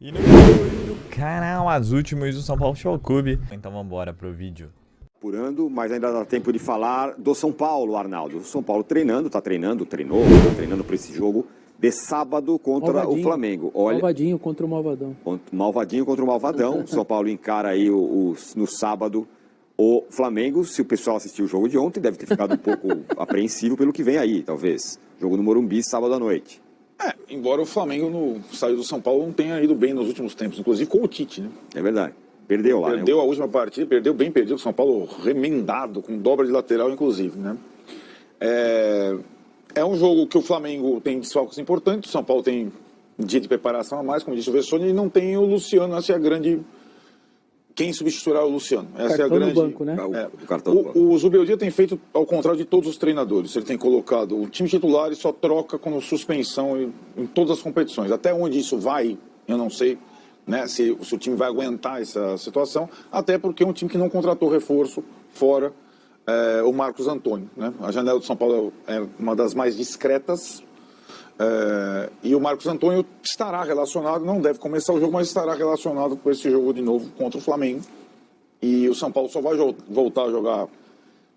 E no vídeo do canal As Últimas do São Paulo Show Clube. Então vambora pro vídeo. Apurando, mas ainda dá tempo de falar do São Paulo, Arnaldo. O São Paulo treinou tá treinando para esse jogo de sábado contra o Flamengo. Olha, Malvadinho contra o Malvadão. Malvadinho contra o Malvadão. O São Paulo encara aí no sábado o Flamengo. Se o pessoal assistiu o jogo de ontem, deve ter ficado um pouco apreensivo pelo que vem aí, talvez. Jogo no Morumbi, sábado à noite. Embora o Flamengo no estádio do São Paulo não tenha ido bem nos últimos tempos, inclusive com o Tite, né? É verdade. Perdeu lá, Perdeu né? a última partida, perdeu bem perdido, o São Paulo remendado, com dobra de lateral, inclusive, né? É um jogo que o Flamengo tem desfalques importantes, o São Paulo tem dia de preparação a mais, como disse o Vessone, e não tem o Luciano, essa é a grande... Quem substituirá o Luciano? Essa Cartão é a grande... no banco, né? O cartão do banco. O Zubeldia tem feito ao contrário de todos os treinadores. Ele tem colocado o time titular e só troca com suspensão em todas as competições. Até onde isso vai, eu não sei, né, se o time vai aguentar essa situação, até porque é um time que não contratou reforço fora o Marcos Antônio, né? A janela do São Paulo é uma das mais discretas. E o Marcos Antônio estará relacionado, não deve começar o jogo, mas estará relacionado com esse jogo de novo contra o Flamengo. E o São Paulo só vai voltar a jogar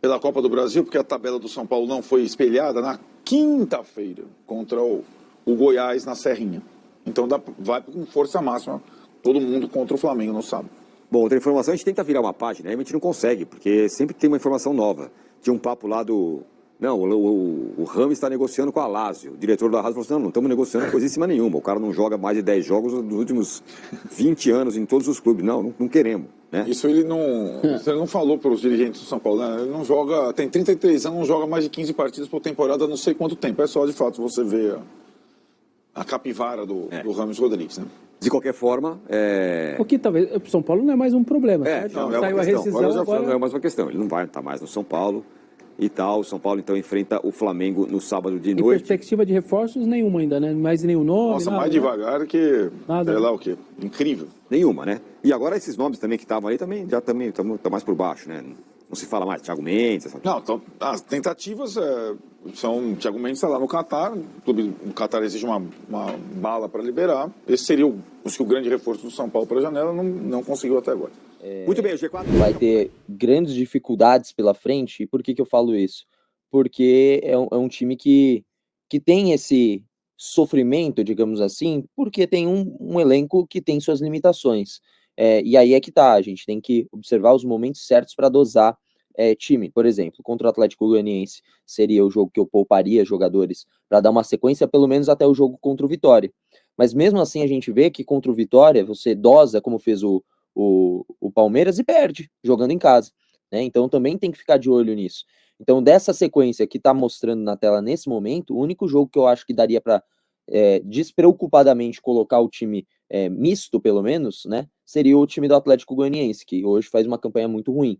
pela Copa do Brasil, porque a tabela do São Paulo não foi espelhada na quinta-feira contra o Goiás na Serrinha. Então vai com força máxima todo mundo contra o Flamengo no sábado. Bom, outra informação, a gente tenta virar uma página, aí a gente não consegue, porque sempre tem uma informação nova. Tinha um papo lá do... Não, o Ramos está negociando com a Lazio. O diretor da Lazio falou assim, não estamos negociando coisíssima nenhuma. O cara não joga mais de 10 jogos nos últimos 20 anos em todos os clubes. Não queremos, né? Isso ele não falou para os dirigentes do São Paulo, né? Ele não joga, tem 33 anos, não joga mais de 15 partidas por temporada, não sei quanto tempo. É só, de fato, você ver a capivara do Ramos Rodrigues, né? De qualquer forma, O que talvez o São Paulo não é mais um problema. Tá? não é Saiu uma a questão. rescisão, Agora não é mais uma questão. Ele não vai estar mais no São Paulo e tal. O São Paulo, então, enfrenta o Flamengo no sábado de Em noite. perspectiva de reforços, nenhuma ainda, né? Mais nenhum nome. Nossa, nada, mais né? devagar que, Nada. sei lá o quê. Incrível. Nenhuma, né? E agora esses nomes também que estavam ali também já estão mais por baixo, né? Não se fala mais Thiago Mendes, essa... Não, então, as tentativas são... Thiago Mendes está lá no Catar, o Catar exige uma bala para liberar. Esse seria o grande reforço do São Paulo para a janela, não conseguiu até agora. Muito bem, o G4... Vai ter grandes dificuldades pela frente. E por que eu falo isso? Porque é um time que tem esse sofrimento, digamos assim, porque tem um elenco que tem suas limitações. E aí é que tá, a gente tem que observar os momentos certos para dosar time. Por exemplo, contra o Atlético Goianiense seria o jogo que eu pouparia jogadores para dar uma sequência, pelo menos até o jogo contra o Vitória. Mas mesmo assim a gente vê que contra o Vitória você dosa, como fez o Palmeiras, e perde, jogando em casa, né? Então também tem que ficar de olho nisso. Então, dessa sequência que está mostrando na tela nesse momento, o único jogo que eu acho que daria para despreocupadamente colocar o time misto, pelo menos, né? Seria o time do Atlético Goianiense, que hoje faz uma campanha muito ruim.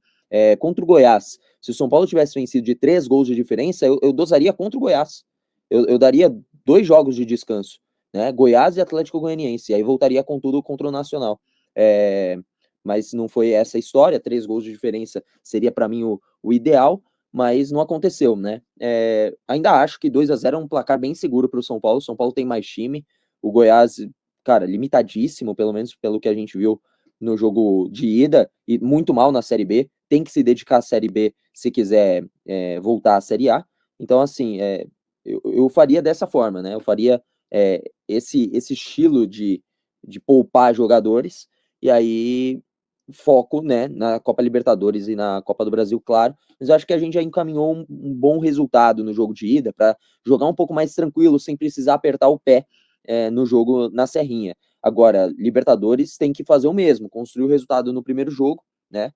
Contra o Goiás, se o São Paulo tivesse vencido de 3 gols de diferença, eu dosaria contra o Goiás. Eu daria 2 jogos de descanso, né? Goiás e Atlético Goianiense, e aí voltaria com tudo contra o Nacional. Mas não foi essa a história, 3 gols de diferença seria para mim o ideal, mas não aconteceu, né? Ainda acho que 2-0 é um placar bem seguro para o São Paulo. O São Paulo tem mais time, o Goiás, cara, limitadíssimo, pelo menos pelo que a gente viu no jogo de ida, e muito mal na Série B, tem que se dedicar à Série B se quiser voltar à Série A. Então, assim, eu faria dessa forma, né? Eu faria esse estilo de poupar jogadores, e aí foco, né, na Copa Libertadores e na Copa do Brasil, claro, mas eu acho que a gente já encaminhou um bom resultado no jogo de ida para jogar um pouco mais tranquilo, sem precisar apertar o pé no jogo na Serrinha. Agora, Libertadores tem que fazer o mesmo, construir o resultado no primeiro jogo, né,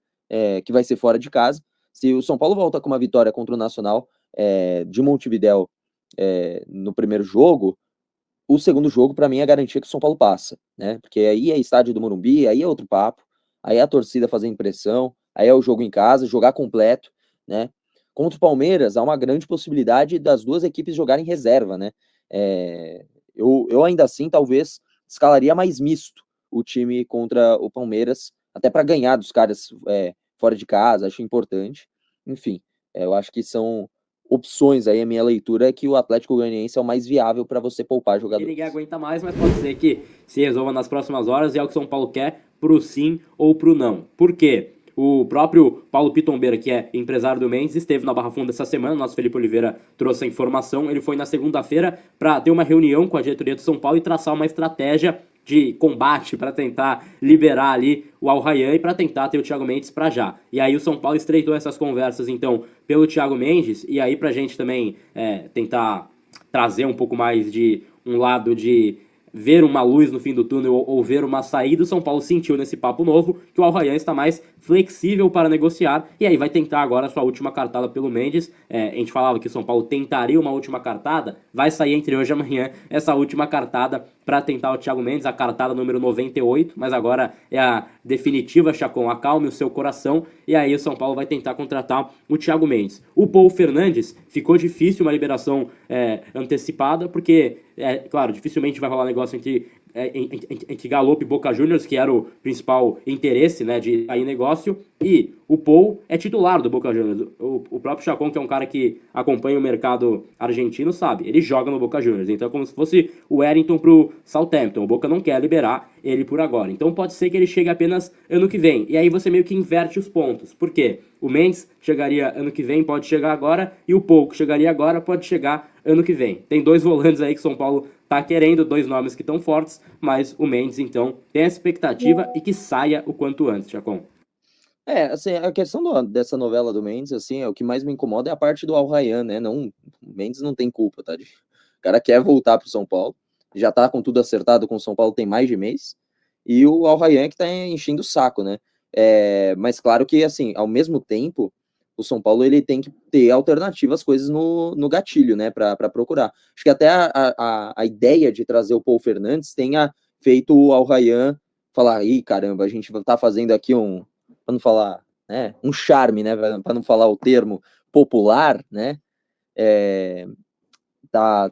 que vai ser fora de casa. Se o São Paulo volta com uma vitória contra o Nacional de Montevidéu no primeiro jogo, o segundo jogo, para mim, é garantia que o São Paulo passa, né? Porque aí é estádio do Morumbi, aí é outro papo, aí é a torcida fazendo pressão, aí é o jogo em casa, jogar completo, né? Contra o Palmeiras, há uma grande possibilidade das duas equipes jogarem reserva, né? Eu ainda assim, talvez, escalaria mais misto o time contra o Palmeiras, até para ganhar dos caras fora de casa, acho importante. Enfim, eu acho que são opções aí, a minha leitura é que o Atlético Goianiense é o mais viável para você poupar jogadores. Ninguém aguenta mais, mas pode ser que se resolva nas próximas horas e é o que o São Paulo quer pro sim ou pro não. Por quê? O próprio Paulo Pitombeira, que é empresário do Mendes, esteve na Barra Funda essa semana. O nosso Felipe Oliveira trouxe a informação. Ele foi na segunda-feira para ter uma reunião com a diretoria do São Paulo e traçar uma estratégia de combate para tentar liberar ali o Al Rayyan e para tentar ter o Thiago Mendes para já. E aí o São Paulo estreitou essas conversas, então, pelo Thiago Mendes, e aí pra gente também tentar trazer um pouco mais de um lado de ver uma luz no fim do túnel ou ver uma saída, o São Paulo sentiu nesse papo novo que o Al Rayyan está mais flexível para negociar, e aí vai tentar agora a sua última cartada pelo Mendes. A gente falava que o São Paulo tentaria uma última cartada, vai sair entre hoje e amanhã essa última cartada para tentar o Thiago Mendes, a cartada número 98, mas agora é a definitiva, Chacon, acalme o seu coração, e aí o São Paulo vai tentar contratar o Thiago Mendes. O Paul Fernandes, ficou difícil uma liberação antecipada, porque, claro, dificilmente vai rolar negócio entre Galope e Boca Juniors, que era o principal interesse, né, de aí negócio, e o Paul é titular do Boca Juniors. O próprio Chacon, que é um cara que acompanha o mercado argentino, sabe, ele joga no Boca Juniors, então é como se fosse o Wellington pro Southampton. O Boca não quer liberar ele por agora, então pode ser que ele chegue apenas ano que vem, e aí você meio que inverte os pontos. Por quê? O Mendes chegaria ano que vem, pode chegar agora, e o Paul, que chegaria agora, pode chegar ano que vem. Tem dois volantes aí que São Paulo tá querendo, dois nomes que estão fortes, mas o Mendes, então, tem essa expectativa e que saia o quanto antes, Chacon. Assim, a questão dessa novela do Mendes, assim, o que mais me incomoda é a parte do Al Rayyan, né? Não, o Mendes não tem culpa, tá? O cara quer voltar pro São Paulo, já tá com tudo acertado com o São Paulo tem mais de mês, e o Al Rayyan que tá enchendo o saco, né? Mas claro que, assim, ao mesmo tempo, o São Paulo ele tem que ter alternativas, coisas no gatilho, né, para procurar. Acho que até a ideia de trazer o Paul Fernandes tenha feito o Al Rayyan falar, ih, caramba, a gente tá fazendo aqui para não falar, né, um charme, né, para não falar o termo popular, né, a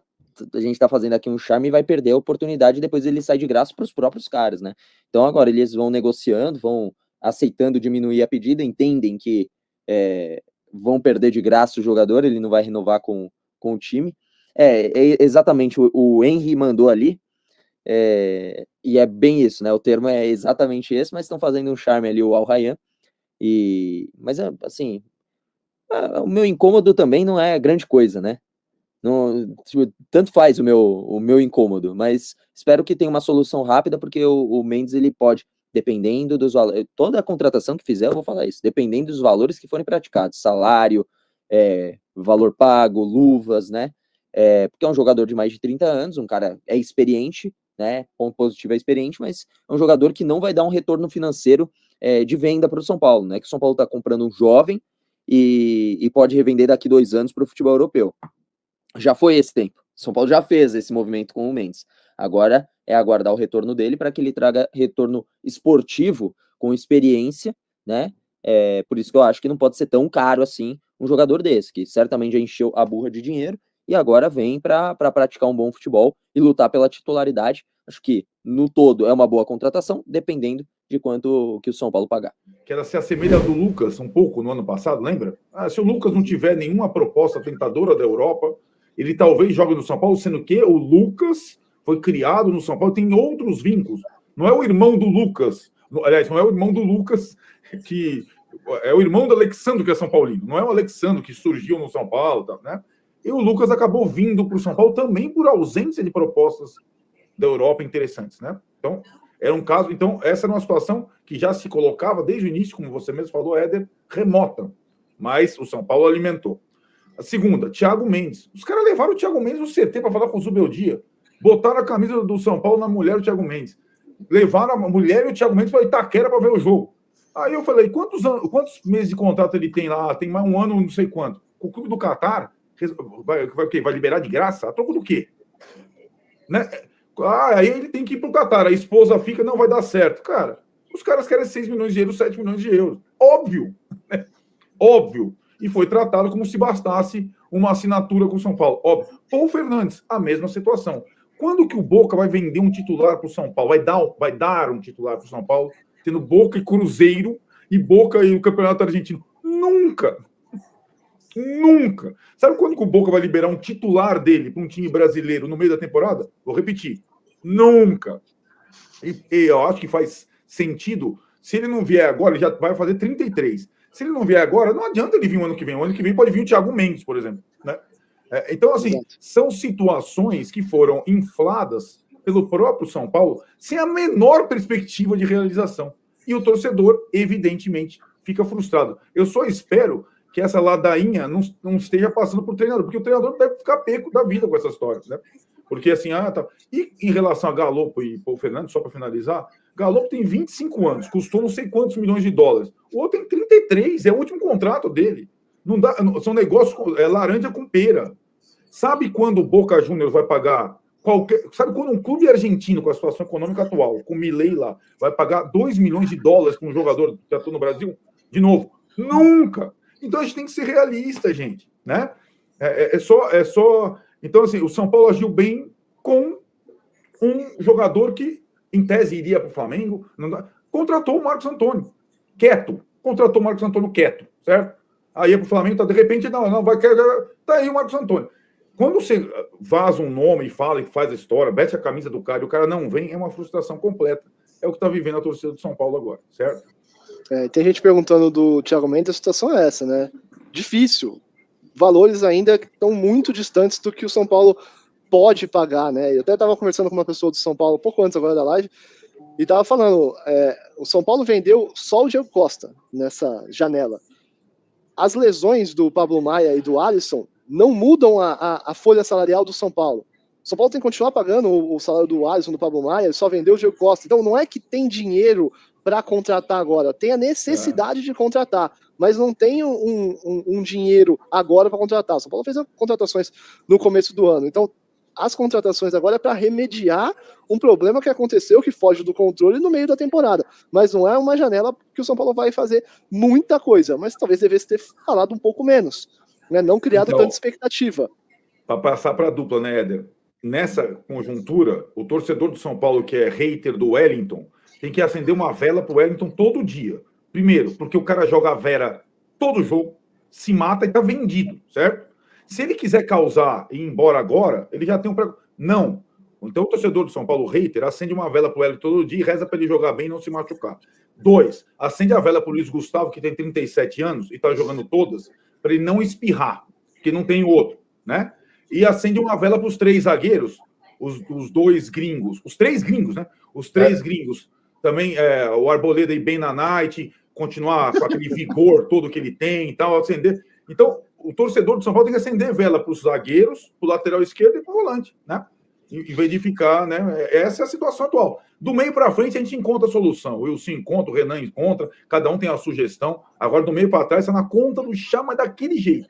gente tá fazendo aqui um charme e vai perder a oportunidade, depois ele sai de graça para os próprios caras, né. Então agora eles vão negociando, vão aceitando diminuir a pedida, entendem que vão perder de graça o jogador, ele não vai renovar com o time. Exatamente, o Henry mandou ali, e é bem isso, né? O termo é exatamente esse, mas estão fazendo um charme ali, o Al Rayyan. Mas, assim, o meu incômodo também não é grande coisa, né? Não, tanto faz o meu incômodo, mas espero que tenha uma solução rápida, porque o Mendes, ele pode, dependendo dos valores, toda a contratação que fizer, eu vou falar isso, dependendo dos valores que forem praticados, salário, valor pago, luvas, né? Porque é um jogador de mais de 30 anos, um cara experiente, né? Ponto positivo, é experiente, mas é um jogador que não vai dar um retorno financeiro de venda para o São Paulo, né? Que o São Paulo está comprando um jovem e pode revender daqui 2 anos para o futebol europeu. Já foi esse tempo. São Paulo já fez esse movimento com o Mendes. Agora é aguardar o retorno dele para que ele traga retorno esportivo com experiência, né? Por isso que eu acho que não pode ser tão caro assim um jogador desse, que certamente já encheu a burra de dinheiro e agora vem para praticar um bom futebol e lutar pela titularidade. Acho que, no todo, é uma boa contratação, dependendo de quanto que o São Paulo pagar. Que ela se assemelha do Lucas um pouco no ano passado, lembra? Se o Lucas não tiver nenhuma proposta tentadora da Europa, ele talvez jogue no São Paulo, sendo que o Lucas foi criado no São Paulo, tem outros vínculos. Não é o irmão do Lucas, aliás, não é o irmão do Lucas que é o irmão do Alexandro, que é São Paulino. Não é o Alexandro que surgiu no São Paulo, né? E o Lucas acabou vindo para o São Paulo também por ausência de propostas da Europa interessantes, né? Então, era um caso. Então, essa era uma situação que já se colocava desde o início, como você mesmo falou, Éder, remota. Mas o São Paulo alimentou. A segunda, Thiago Mendes. Os caras levaram o Thiago Mendes no CT para falar com o Zubeldia. Botaram a camisa do São Paulo na mulher do Thiago Mendes. Levaram a mulher e o Thiago Mendes para Itaquera para ver o jogo. Aí eu falei, quantos meses de contrato ele tem lá? Tem mais um ano, não sei quanto. O clube do Catar vai liberar de graça? A troco do quê? Né? Aí ele tem que ir para o Catar. A esposa fica, não vai dar certo. Cara, os caras querem 6 milhões de euros, 7 milhões de euros. Óbvio. Né? Óbvio. E foi tratado como se bastasse uma assinatura com o São Paulo. Óbvio. Paul Fernandes, a mesma situação. Quando que o Boca vai vender um titular para o São Paulo? Vai dar um titular para o São Paulo, tendo Boca e Cruzeiro, e Boca e o Campeonato Argentino? Nunca. Nunca. Sabe quando que o Boca vai liberar um titular dele para um time brasileiro no meio da temporada? Vou repetir. Nunca. E eu acho que faz sentido. Se ele não vier agora, ele já vai fazer 33. Se ele não vier agora, não adianta ele vir o ano que vem. O ano que vem pode vir o Thiago Mendes, por exemplo. Né? Então, assim, são situações que foram infladas pelo próprio São Paulo sem a menor perspectiva de realização. E o torcedor, evidentemente, fica frustrado. Eu só espero que essa ladainha não esteja passando por treinador, porque o treinador deve ficar peco da vida com essa história, né? Porque assim, tá. E em relação a Galopo e Paulo Fernandes, só para finalizar, Galopo tem 25 anos, custou não sei quantos milhões de dólares. O outro tem 33, é o último contrato dele. Não dá, são negócios, laranja com pera. Sabe quando o Boca Juniors vai pagar sabe quando um clube argentino com a situação econômica atual, com o Milei lá, vai pagar 2 milhões de dólares para um jogador que atua no Brasil? De novo, nunca! Então a gente tem que ser realista, gente, né? É só. Então, assim, o São Paulo agiu bem com um jogador que, em tese, iria para o Flamengo. Contratou o Marcos Antônio, quieto. Contratou o Marcos Antônio quieto, certo? Aí ia para o Flamengo, tá, de repente, não, vai querer. Tá aí o Marcos Antônio. Quando você vaza um nome e fala e faz a história, veste a camisa do cara e o cara não vem, é uma frustração completa. É o que está vivendo a torcida do São Paulo agora, certo? Tem gente perguntando do Thiago Mendes, a situação é essa, né? Difícil. Valores ainda estão muito distantes do que o São Paulo pode pagar, né? Eu até estava conversando com uma pessoa do São Paulo pouco antes agora da live e estava falando, o São Paulo vendeu só o Diego Costa nessa janela. As lesões do Pablo Maia e do Alisson não mudam a folha salarial do São Paulo. O São Paulo tem que continuar pagando o salário do Alisson, do Pablo Maia, só vendeu o Diego Costa. Então não é que tem dinheiro para contratar agora, tem a necessidade de contratar, mas não tem um dinheiro agora para contratar. O São Paulo fez contratações no começo do ano, então as contratações agora é para remediar um problema que aconteceu, que foge do controle no meio da temporada, mas não é uma janela que o São Paulo vai fazer muita coisa, mas talvez devesse ter falado um pouco menos, né? Não criado tanta expectativa. Para passar para a dupla, né, Éder? Nessa conjuntura, o torcedor do São Paulo, que é hater do Wellington, tem que acender uma vela pro Wellington todo dia. Primeiro, porque o cara joga a Vera todo jogo, se mata e tá vendido, certo? Se ele quiser causar e ir embora agora, ele já tem um... Não. Então o torcedor do São Paulo, hater, acende uma vela pro Wellington todo dia e reza para ele jogar bem e não se machucar. 2, acende a vela pro Luiz Gustavo, que tem 37 anos e tá jogando todas, para ele não espirrar, porque não tem outro, né? E acende uma vela pros 3 zagueiros, os 2 gringos, os 3 gringos, né? Os 3 gringos. Também o Arboleda e bem na night, continuar com aquele vigor todo que ele tem e tal, acender. Então, o torcedor do São Paulo tem que acender vela para os zagueiros, para o lateral esquerdo e para o volante, né? Em vez de ficar, né? Essa é a situação atual. Do meio para frente, a gente encontra a solução. O Wilson encontra, o Renan encontra, cada um tem a sugestão. Agora, do meio para trás, está na conta do chá, mas daquele jeito.